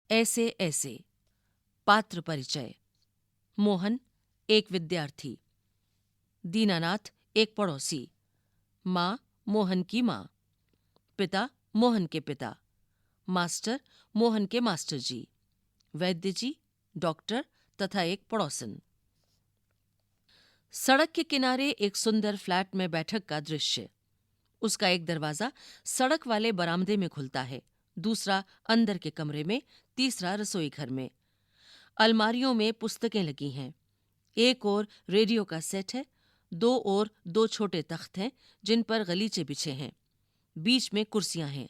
ऐसे ऐसे। पात्र परिचय। मोहन एक विद्यार्थी, दीनानाथ एक पड़ोसी, माँ मोहन की माँ, पिता मोहन के पिता, मास्टर मोहन के मास्टर जी, वैद्य जी, डॉक्टर तथा एक पड़ोसन। सड़क के किनारे एक सुंदर फ्लैट में बैठक का दृश्य। उसका एक दरवाजा सड़क वाले बरामदे में खुलता है, दूसरा अंदर के कमरे में, तीसरा रसोई घर में। अलमारियों में पुस्तकें लगी हैं। एक ओर रेडियो का सेट है, दो ओर दो छोटे तख्त हैं जिन पर गलीचे बिछे हैं। बीच में कुर्सियां हैं।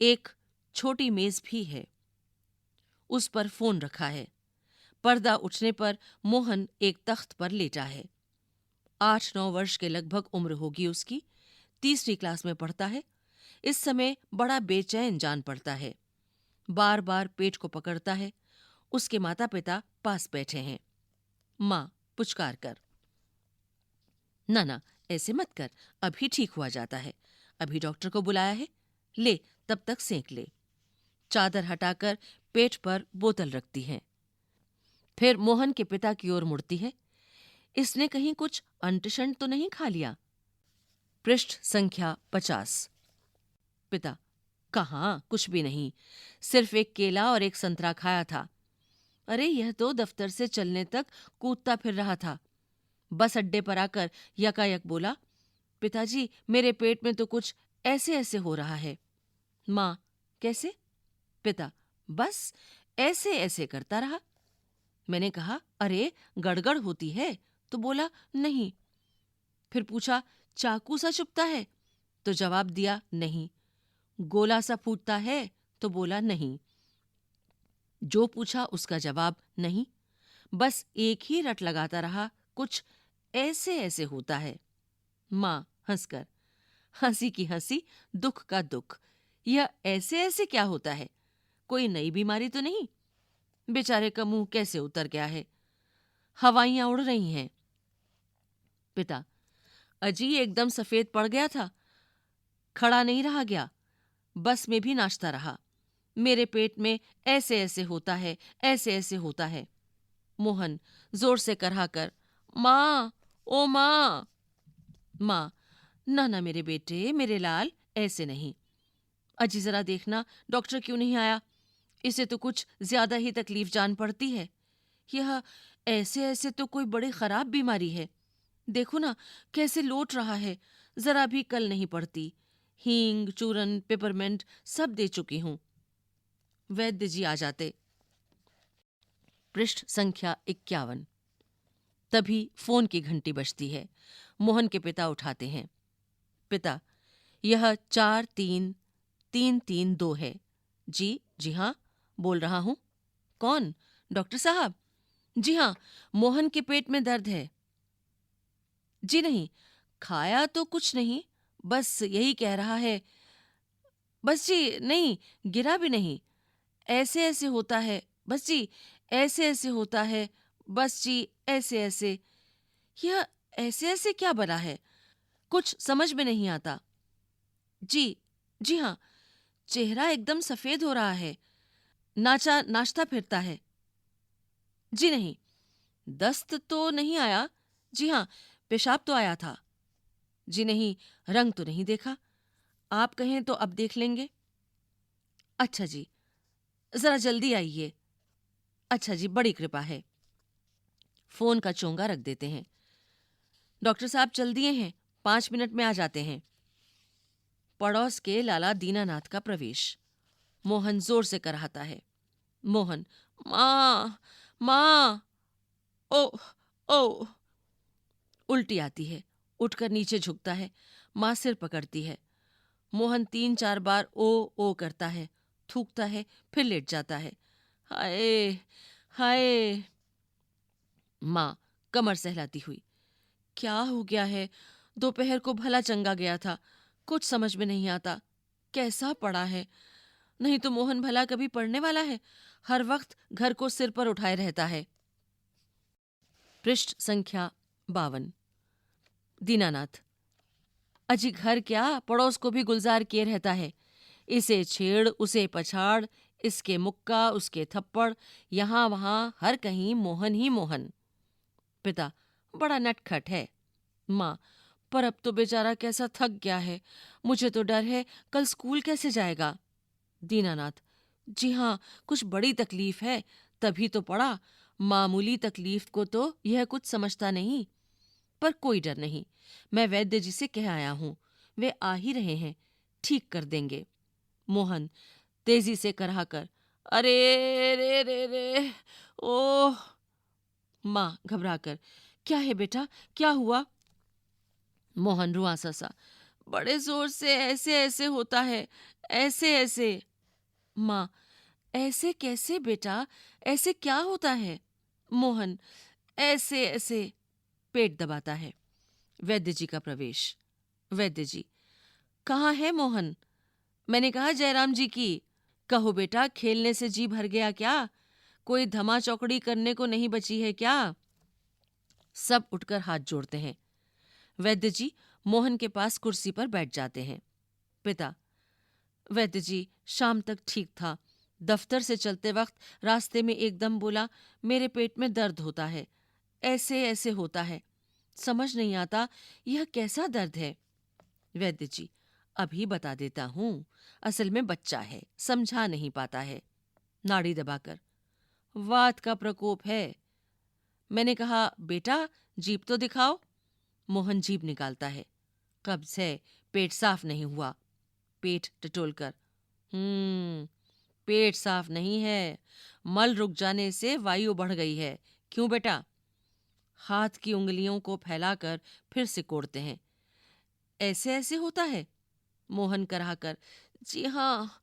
एक छोटी मेज भी है, उस पर फोन रखा है। पर्दा उठने पर मोहन एक तख्त पर लेटा है। 8-9 वर्ष के लगभग उम्र होगी उसकी। तीसरी क्लास में पढ़ता है। इस समय बड़ा बेचैन जान पड़ता है। बार बार पेट को पकड़ता है। उसके माता पिता पास बैठे हैं। माँ पुचकार कर, ना ना ऐसे मत कर, अभी ठीक हुआ जाता है, अभी डॉक्टर को बुलाया है, ले तब तक सेंक ले। चादर हटाकर पेट पर बोतल रखती है। फिर मोहन के पिता की ओर मुड़ती है। इसने कहीं कुछ अंट-शंट तो नहीं खा लिया? पृष्ठ संख्या 50। पिता, कहाँ, कुछ भी नहीं, सिर्फ एक केला और एक संतरा खाया था। अरे यह तो दफ्तर से चलने तक कूदता फिर रहा था। बस अड्डे पर आकर यकायक बोला, पिताजी मेरे पेट में तो कुछ ऐसे ऐसे हो रहा है। माँ, कैसे? पिता, बस ऐसे ऐसे करता रहा। मैंने कहा, अरे गड़गड़ होती है, तो बोला नहीं। फिर पूछा, चाकू सा चुभता है? तो जवाब दिया नहीं। गोला सा फूटता है? तो बोला नहीं। जो पूछा उसका जवाब नहीं। बस एक ही रट लगाता रहा, कुछ ऐसे ऐसे होता है। माँ हंसकर, हंसी की हंसी, दुख का दुख, यह ऐसे ऐसे क्या होता है? कोई नई बीमारी तो नहीं? बेचारे का मुंह कैसे उतर गया है, हवाइयां उड़ रही हैं। पिता, अजी एकदम सफेद पड़ गया था, खड़ा नहीं रहा गया, बस में भी नाचता रहा। मेरे पेट में ऐसे ऐसे होता है, ऐसे ऐसे होता है। मोहन जोर से कराहकर, माँ, ओ माँ। माँ, ना ना मेरे बेटे, मेरे लाल, ऐसे नहीं। अजी जरा देखना डॉक्टर क्यों नहीं आया, इसे तो कुछ ज्यादा ही तकलीफ जान पड़ती है। यह ऐसे ऐसे तो कोई बड़ी खराब बीमारी है। देखो ना कैसे लोट रहा है, जरा भी कल नहीं पड़ती। हींग, चूरन, पेपरमेंट सब दे चुकी हूं। वैद्य जी आ जाते। पृष्ठ संख्या 51। तभी फोन की घंटी बजती है। मोहन के पिता उठाते हैं। पिता, यह 4-3-3-3-2 है। जी जी हाँ, बोल रहा हूं। कौन? डॉक्टर साहब? जी हाँ, मोहन के पेट में दर्द है। जी नहीं, खाया तो कुछ नहीं, बस यही कह रहा है। बस जी नहीं, गिरा भी नहीं, ऐसे ऐसे होता है, बस जी ऐसे ऐसे होता है, बस जी ऐसे ऐसे। यह ऐसे ऐसे क्या बना है, कुछ समझ में नहीं आता। जी जी हाँ, चेहरा एकदम सफेद हो रहा है, नाचता फिरता है। जी नहीं, दस्त तो नहीं आया। जी हाँ, पेशाब तो आया था। जी नहीं, रंग तो नहीं देखा। आप कहें तो अब देख लेंगे। अच्छा जी, जरा जल्दी आइए। अच्छा जी, बड़ी कृपा है। फोन का चोंगा रख देते हैं। डॉक्टर साहब चल दिए हैं, 5 मिनट में आ जाते हैं। पड़ोस के लाला दीनानाथ का प्रवेश। मोहन जोर से कराहता है। मोहन, माँ, माँ, ओ ओ। उल्टी आती है, उठकर नीचे झुकता है। माँ सिर पकड़ती है। मोहन 3-4 बार ओ ओ करता है, थूकता है, फिर लेट जाता है। हाय हाय। माँ कमर सहलाती हुई, क्या हो गया है? दोपहर को भला चंगा गया था, कुछ समझ में नहीं आता, कैसा पड़ा है? नहीं तो मोहन भला कभी पढ़ने वाला है, हर वक्त घर को सिर पर उठाए रहता है। पृष्ठ संख्या 52। दीनानाथ, अजी घर क्या, पड़ोस को भी गुलजार किए रहता है। इसे छेड़, उसे पछाड़, इसके मुक्का, उसके थप्पड़, यहाँ वहां हर कहीं मोहन ही मोहन। पिता, बड़ा नटखट है। माँ, पर अब तो बेचारा कैसा थक गया है, मुझे तो डर है कल स्कूल कैसे जाएगा। दीनानाथ, जी हाँ, कुछ बड़ी तकलीफ है, तभी तो पड़ा। मामूली तकलीफ को तो यह कुछ समझता नहीं। पर कोई डर नहीं, मैं वैद्य जी से कह आया हूं, वे आ ही रहे हैं, ठीक कर देंगे। मोहन तेजी से कराकर, अरे रे रे रे, ओह। माँ घबराकर, क्या है बेटा, क्या हुआ? मोहन रुआंसा सा, बड़े जोर से ऐसे ऐसे होता है, ऐसे ऐसे। माँ, ऐसे कैसे बेटा, ऐसे क्या होता है? मोहन, ऐसे ऐसे। पेट दबाता है। वैद्य जी का प्रवेश। वैद्य जी, कहाँ है मोहन? मैंने कहा जयराम जी की। कहो बेटा, खेलने से जी भर गया क्या? कोई धमा चौकड़ी करने को नहीं बची है क्या? सब उठकर हाथ जोड़ते हैं। वैद्य जी मोहन के पास कुर्सी पर बैठ जाते हैं। पिता, वैद्य जी, शाम तक ठीक था। दफ्तर से चलते वक्त रास्ते में एकदम बोला, मेरे पेट में दर्द होता है, ऐसे ऐसे होता है, समझ नहीं आता यह कैसा दर्द है। वैद्य जी, अभी बता देता हूं, असल में बच्चा है, समझा नहीं पाता है। नाड़ी दबाकर, वात का प्रकोप है। मैंने कहा बेटा, जीभ तो दिखाओ। मोहन जीभ निकालता है। कब्ज है, पेट साफ नहीं हुआ। पेट टटोलकर, पेट साफ नहीं है, मल रुक जाने से वायु बढ़ गई है। क्यों बेटा? हाथ की उंगलियों को फैलाकर फिर सिकोड़ते हैं। ऐसे ऐसे होता है? मोहन कराहकर, जी हाँ,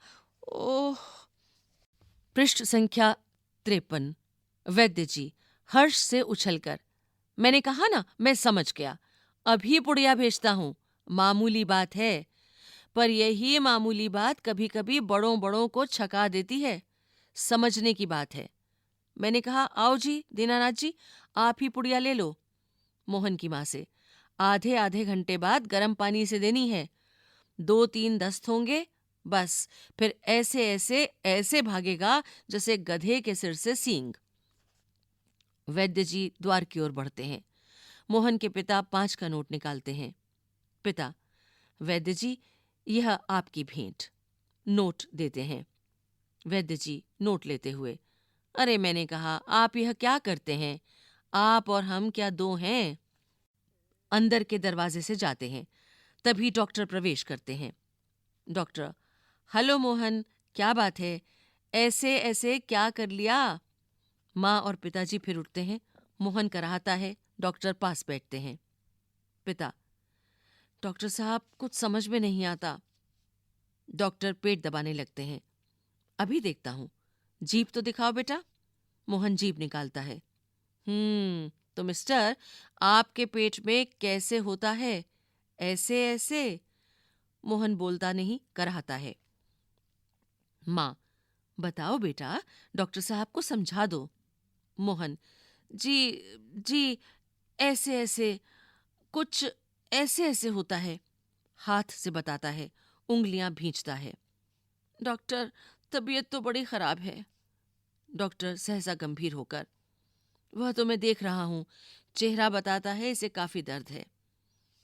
ओह। पृष्ठ संख्या 53। वैद्य जी हर्ष से उछलकर, मैंने कहा ना, मैं समझ गया, अभी पुड़िया भेजता हूं, मामूली बात है। पर यही मामूली बात कभी कभी बड़ों बड़ों को छका देती है, समझने की बात है। मैंने कहा आओ जी दीनानाथ जी, आप ही पुड़िया ले लो। मोहन की माँ से, आधे आधे घंटे बाद गर्म पानी से देनी है, 2-3 दस्त होंगे, बस फिर ऐसे ऐसे ऐसे भागेगा जैसे गधे के सिर से सींग। वैद्य जी द्वार की ओर बढ़ते हैं। मोहन के पिता 5 का नोट निकालते हैं। पिता, वैद्य जी, यह आपकी भेंट। नोट देते हैं। वैद्य जी नोट लेते हुए, अरे मैंने कहा आप यह क्या करते हैं, आप और हम क्या दो हैं? अंदर के दरवाजे से जाते हैं। तभी डॉक्टर प्रवेश करते हैं। डॉक्टर, हेलो मोहन, क्या बात है, ऐसे ऐसे क्या कर लिया? माँ और पिताजी फिर उठते हैं। मोहन कराहता है। डॉक्टर पास बैठते हैं। पिता, डॉक्टर साहब, कुछ समझ में नहीं आता। डॉक्टर पेट दबाने लगते हैं। अभी देखता हूं, जीभ तो दिखाओ बेटा। मोहन जीभ निकालता है। तो मिस्टर, आपके पेट में कैसे होता है, ऐसे ऐसे? मोहन बोलता नहीं, कराहता है। माँ, बताओ बेटा, डॉक्टर साहब को समझा दो। मोहन, जी जी, ऐसे ऐसे, कुछ ऐसे ऐसे होता है। हाथ से बताता है, उंगलियां भींचता है। डॉक्टर, तबीयत तो बड़ी खराब है। डॉक्टर सहसा गंभीर होकर, वह तो मैं देख रहा हूं, चेहरा बताता है इसे काफी दर्द है।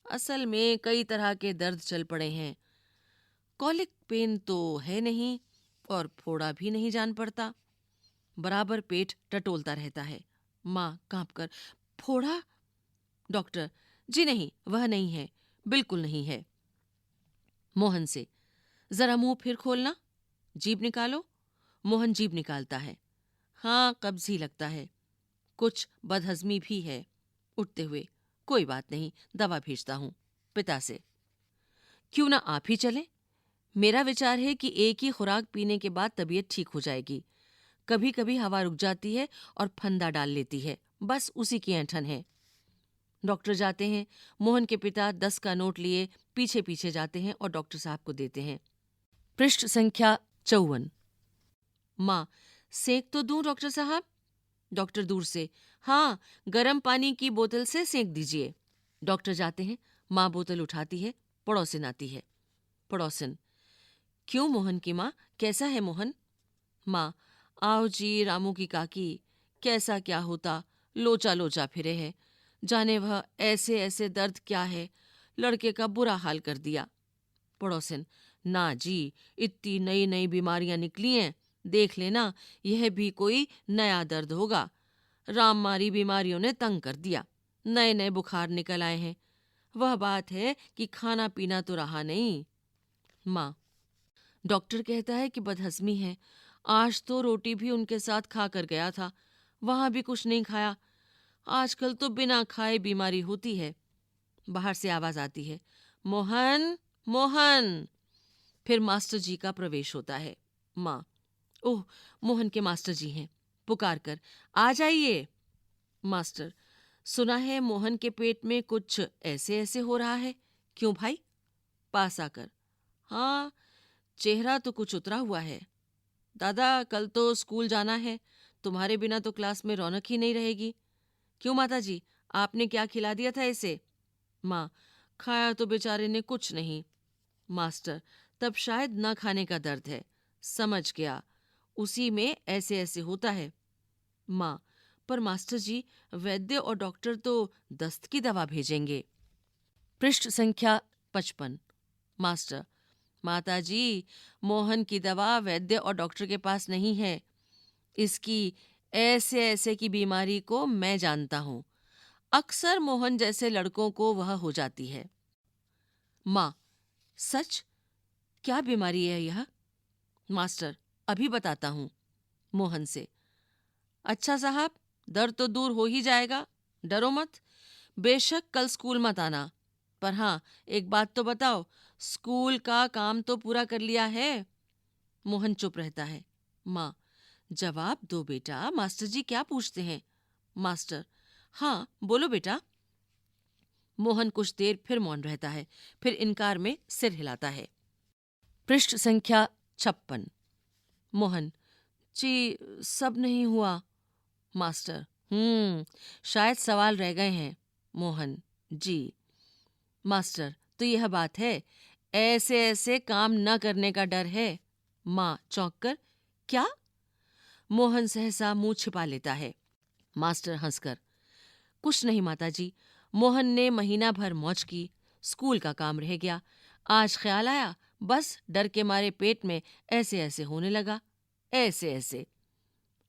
असल में कई तरह के दर्द चल पड़े हैं। कॉलिक पेन तो है नहीं, और फोड़ा भी नहीं जान पड़ता। बराबर पेट टटोलता रहता है। माँ कांपकर, फोड़ा? डॉक्टर, जी नहीं, वह नहीं है, बिल्कुल नहीं है। मोहन से, जरा मुंह फिर खोलना, जीभ निकालो। मोहन जीभ निकालता है। हाँ, कब्ज ही लगता है, कुछ बदहजमी भी है। उठते हुए, कोई बात नहीं, दवा भेजता हूं। पिता से, क्यों ना आप ही चलें? मेरा विचार है कि एक ही खुराक पीने के बाद तबीयत ठीक हो जाएगी। कभी कभी हवा रुक जाती है और फंदा डाल लेती है, बस उसी की ऐंठन है। डॉक्टर जाते हैं। मोहन के पिता 10 का नोट लिए पीछे पीछे जाते हैं और डॉक्टर साहब को देते हैं। पृष्ठ संख्या 54। माँ, सेक तो दूं डॉक्टर साहब? डॉक्टर दूर से, हाँ, गर्म पानी की बोतल से सेक दीजिए। डॉक्टर जाते हैं। माँ बोतल उठाती है। पड़ोसिन आती है। पड़ोसिन, क्यों मोहन की माँ, कैसा है मोहन? माँ, आओ जी रामू की काकी, कैसा क्या होता, लोचा लोचा फिरे है। जाने वह ऐसे ऐसे दर्द क्या है, लड़के का बुरा हाल कर दिया। पड़ोसिन, ना जी, इतनी नई नई बीमारियां निकली हैं, देख लेना यह भी कोई नया दर्द होगा। राममारी बीमारियों ने तंग कर दिया, नए नए बुखार निकल आए हैं। वह बात है कि खाना पीना तो रहा नहीं। माँ, डॉक्टर कहता है कि बदहजमी है। आज तो रोटी भी उनके साथ खा कर गया था, वहां भी कुछ नहीं खाया। आजकल तो बिना खाए बीमारी होती है। बाहर से आवाज आती है, मोहन, मोहन। फिर मास्टर जी का प्रवेश होता है। माँ, ओह, मोहन के मास्टर जी हैं। पुकार कर, आ जाइए। मास्टर, सुना है मोहन के पेट में कुछ ऐसे ऐसे हो रहा है, क्यों भाई? पास आकर, हाँ, चेहरा तो कुछ उतरा हुआ है। दादा, कल तो स्कूल जाना है, तुम्हारे बिना तो क्लास में रौनक ही नहीं रहेगी। क्यों माता जी, आपने क्या खिला दिया था इसे? माँ, खाया तो बेचारे ने कुछ नहीं। मास्टर, तब शायद न खाने का दर्द है। समझ गया, उसी में ऐसे ऐसे होता है। माँ, पर मास्टर जी, वैद्य और डॉक्टर तो दस्त की दवा भेजेंगे। पृष्ठ संख्या 55। मास्टर, माता जी, मोहन की दवा वैद्य और डॉक्टर के पास नहीं है। इसकी ऐसे ऐसे की बीमारी को मैं जानता हूँ। अक्सर मोहन जैसे लड़कों को वह हो जाती है। माँ, सच? क्या बीमारी है यह? मास्टर, अभी बताता हूँ। मोहन से, अच्छा साहब, दर्द तो दूर हो ही जाएगा, डरो मत। बेशक कल स्कूल मत आना, पर हाँ, एक बात तो बताओ, स्कूल का काम तो पूरा कर लिया है? मोहन चुप रहता है। माँ, जवाब दो बेटा, मास्टर जी क्या पूछते हैं? मास्टर, हाँ बोलो बेटा। मोहन कुछ देर फिर मौन रहता है, फिर इनकार में सिर हिलाता है। पृष्ठ संख्या 56। मोहन, जी, सब नहीं हुआ। मास्टर, शायद सवाल रह गए हैं। मोहन, जी। मास्टर, तो यह बात है, ऐसे ऐसे काम न करने का डर है? माँ चौंक कर, क्या? मोहन सहसा मुंह छिपा लेता है। मास्टर हंसकर, कुछ नहीं माता जी, मोहन ने महीना भर मौज की, स्कूल का काम रह गया, आज ख्याल आया, बस डर के मारे पेट में ऐसे ऐसे होने लगा, ऐसे ऐसे।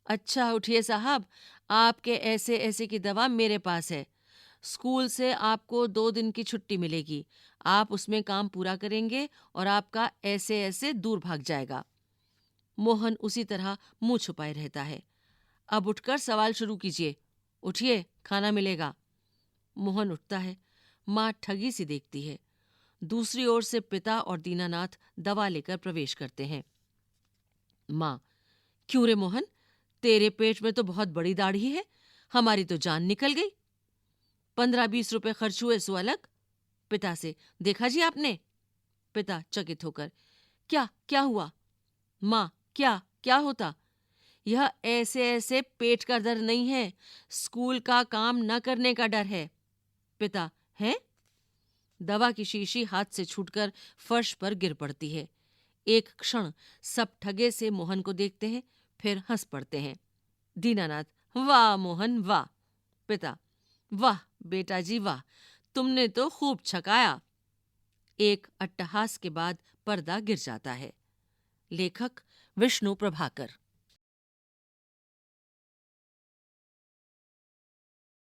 अच्छा उठिए साहब, आपके ऐसे ऐसे की दवा मेरे पास है। स्कूल से आपको 2 दिन की छुट्टी मिलेगी, आप उसमें काम पूरा करेंगे और आपका ऐसे ऐसे दूर भाग जाएगा। मोहन उसी तरह मुंह छुपाए रहता है। अब उठकर सवाल शुरू कीजिए, उठिए, खाना मिलेगा। मोहन उठता है। माँ ठगी सी देखती है। दूसरी ओर से पिता और दीनानाथ दवा लेकर प्रवेश करते हैं। माँ, क्यों रे मोहन, तेरे पेट में तो बहुत बड़ी दाढ़ी है, हमारी तो जान निकल गई। 15-20 रुपए खर्च हुए सो अलग। पिता से, देखा जी आपने? पिता चकित होकर, क्या क्या हुआ? माँ, क्या क्या होता? यह ऐसे ऐसे पेट का दर्द नहीं है, स्कूल का काम न करने का डर है। पिता, है? दवा की शीशी हाथ से छूटकर फर्श पर गिर पड़ती है। एक क्षण सब ठगे से मोहन को देखते हैं, फिर हंस पड़ते हैं। दीनानाथ, वाह मोहन वाह। पिता, वाह बेटा जी वाह, तुमने तो खूब छकाया। एक अट्टहास के बाद पर्दा गिर जाता है। लेखक विष्णु प्रभाकर।